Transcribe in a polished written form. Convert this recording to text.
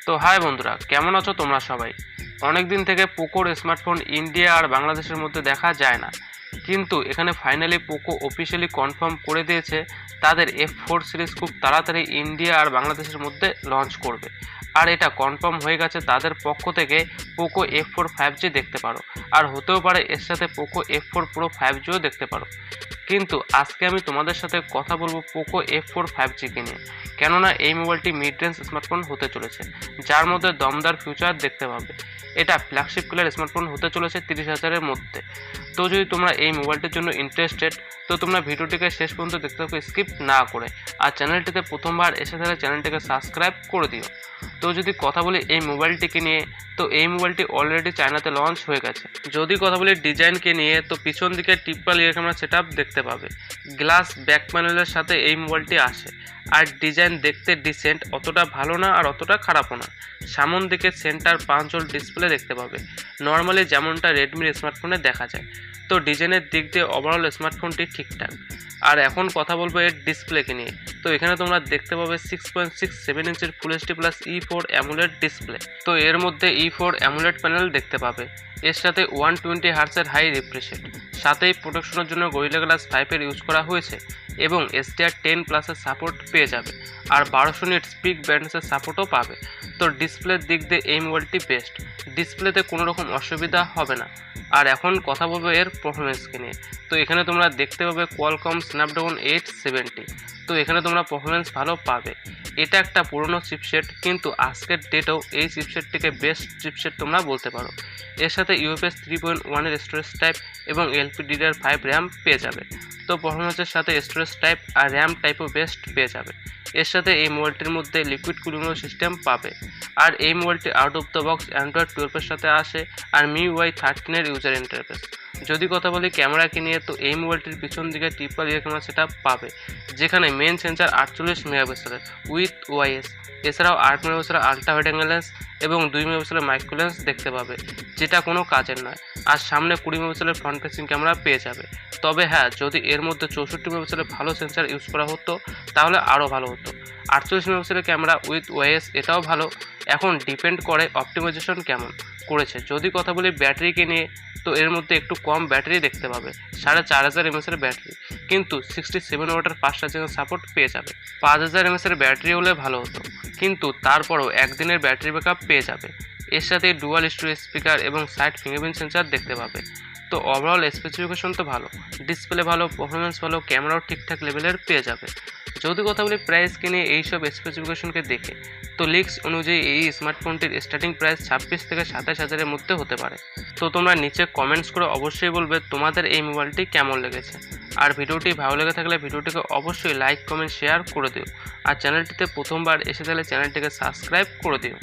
তো হাই বন্ধুরা, কেমন আছো তোমরা সবাই? অনেক দিন থেকে পোকোর স্মার্টফোন ইন্ডিয়া আর বাংলাদেশের মধ্যে দেখা যায় না, কিন্তু এখানে ফাইনালি পোকো অফিসিয়ালি কনফার্ম করে দিয়েছে তাদের F4 সিরিজ খুব তাড়াতাড়ি ইন্ডিয়া আর বাংলাদেশের মধ্যে লঞ্চ করবে। আর এটা কনফার্ম হয়ে গেছে তাদের পক্ষ থেকে পোকো F4 5G দেখতে পারো, আর হতেও পারে এর সাথে পোকো F4 Pro 5Gও দেখতে পারো। কিন্তু আজকে আমি তোমাদের সাথে কথা বলবো পোকো F4 5G কে নিয়ে, কেননা এই মোবাইলটি মিড রেঞ্জ স্মার্টফোন হতে চলেছে, যার মধ্যে দমদার ফিউচার দেখতে পাবে। এটা ফ্ল্যাগশিপ ক্লাস স্মার্টফোন হতে চলেছে 30,000-এর মধ্যে। তো যদি তোমরা এই মোবাইলটির জন্য ইন্টারেস্টেড, তো তোমরা ভিডিওটিকে শেষ পর্যন্ত দেখতে থাকো স্কিপ না করে, আর চ্যানেলটিতে প্রথমবার এসে থাকলে চ্যানেলটিকে সাবস্ক্রাইব করে দিও। তো যদি কথা বলি এই মোবাইলটিকে নিয়ে, তো এই মোবাইলটি অলরেডি চায়নাতে লঞ্চ হয়ে গেছে। যদি কথা বলি ডিজাইনকে নিয়ে, তো পিছন দিকে ট্রিপল রিয়ার ক্যামেরা সেটআপ দেখতে পাবে। গ্লাস ব্যাক প্যানেলের সাথে এই মোবাইলটি আসে, আর ডিজাইন দেখতে ডিসেন্ট, অতটা ভালো না আর অতটা খারাপও না। সামন দিকে সেন্টার পাঁচ হোল ডিসপ্লে দেখতে পাবে, নর্মালি যেমনটা রেডমির স্মার্টফোনে দেখা যায়। তো ডিজাইনের দিক দিয়ে ওভারঅল স্মার্টফোনটি ঠিকঠাক। আর এখন কথা বলবো এর ডিসপ্লেকে নিয়ে। তো এখানে তোমরা দেখতে পাবে 6.67 ইঞ্চের full HD plus E4 AMOLED display. তো এর মধ্যে E4 অ্যামোলেড প্যানেল দেখতে পাবে। এর সাথে 120 হার্টজের হাই রিফ্রেশ রেট, সাথেই প্রোটেকশনের জন্য গরিলা গ্লাস 5-এর ইউজ করা হয়েছে, এবং SDR10+-এর সাপোর্ট পেয়ে যাবে, আর 1200 নিট স্পিক ব্যান্ডসের সাপোর্টও পাবে। তো ডিসপ্লের দিক দিয়ে এই মোবাইলটি বেস্ট, ডিসপ্লেতে কোনো রকম অসুবিধা হবে না। আর এখন কথা বলবো এর পারফরমেন্সকে নিয়ে। তো এখানে তোমরা দেখতে পাবে কোয়ালকম স্ন্যাপড্রাগন 870। তো এখানে তোমরা পারফরমেন্স ভালো পাবে। এটা একটা পুরনো চিপসেট, কিন্তু আজকের ডেটেও এই চিপসেটটিকে বেস্ট চিপসেট তোমরা বলতে পারো। এর সাথে UFS 3.1-এর স্টোরেজ টাইপ এবং LPDDR5 র্যাম পেয়ে যাবে। তো পারফরমেন্সের সাথে স্টোরেজ টাইপ আর র্যাম টাইপও বেস্ট পেয়ে যাবে। এর সাথে এই মোবাইলটির মধ্যে লিকুইড কুলিং সিস্টেম পাবে। আর এই মোবাইলটি out of the box Android 12-এর সাথে আসে, আর MIUI 13-এর ইউজার ইন্টারফেস। যদি কথা বলি ক্যামেরাকে নিয়ে, তো এই মোবাইলটির পিছন দিকে ট্রিপল রিয়ার ক্যামেরা সেটআপ পাবে, যেখানে মেন সেন্সার 48 মেগাপিক্সেলের উইথ OIS, এছাড়াও 8 মেগাপিক্সেলের আল্ট্রা ওয়াইড অ্যাঙ্গেল লেন্স এবং 2 মেগাপিক্সেলের মাইক্রো লেন্স দেখতে পাবে, যেটা কোনো কাজের নয়। আর সামনে 20 মেগাপিক্সেলের ফ্রন্ট ফেসিং ক্যামেরা পেয়ে যাবে। তবে হ্যাঁ, যদি এর মধ্যে 64 মেগাপিক্সেলের ভালো সেন্সার ইউজ করা হতো তাহলে আরও ভালো হতো। 48 মেগাপিক্সেলের ক্যামেরা উইথ OIS এটাও ভালো, এখন ডিপেন্ড করে অপটিমাইজেশন কেমন করেছে। যদি কথা বলি ব্যাটারিকে নিয়ে, তো এর মধ্যে একটু কম ব্যাটারি দেখতে পাবে, 4500 mAh ব্যাটারি, কিন্তু 67 ওয়াটের ফাস্ট চার্জিংয়ের সাপোর্ট পেয়ে যাবে। 5000 mAh ব্যাটারি হলে ভালো হতো, কিন্তু তারপরও একদিনের ব্যাটারি ব্যাকআপ পেয়ে যাবে। এর সাথে ডুয়াল স্টোরেজ স্পিকার এবং সাইড ফিঙ্গারপ্রিন্ট সেন্সার দেখতে পাবে। তো ওভারঅল স্পেসিফিকেশন তো ভালো, ডিসপ্লে ভালো, পারফরমেন্স ভালো, ক্যামেরাও ঠিকঠাক লেভেলের পেয়ে যাবে। যদি কথা বলি প্রাইসকে নিয়ে এইসব স্পেসিফিকেশনকে দেখে, তো লিক্স অনুযায়ী এই স্মার্টফোনটির স্টার্টিং প্রাইস 26 থেকে 27,000-এর মধ্যে হতে পারে। তো তোমরা নিচে কমেন্টস করে অবশ্যই বলবে তোমাদের এই মোবাইলটি কেমন লেগেছে। আর ভিডিওটি ভালো লেগে থাকলে ভিডিওটিকে অবশ্যই লাইক, কমেন্ট, শেয়ার করে দিও। আর চ্যানেলটিতে প্রথমবার এসে থাকলে চ্যানেলটিকে সাবস্ক্রাইব করে দিও।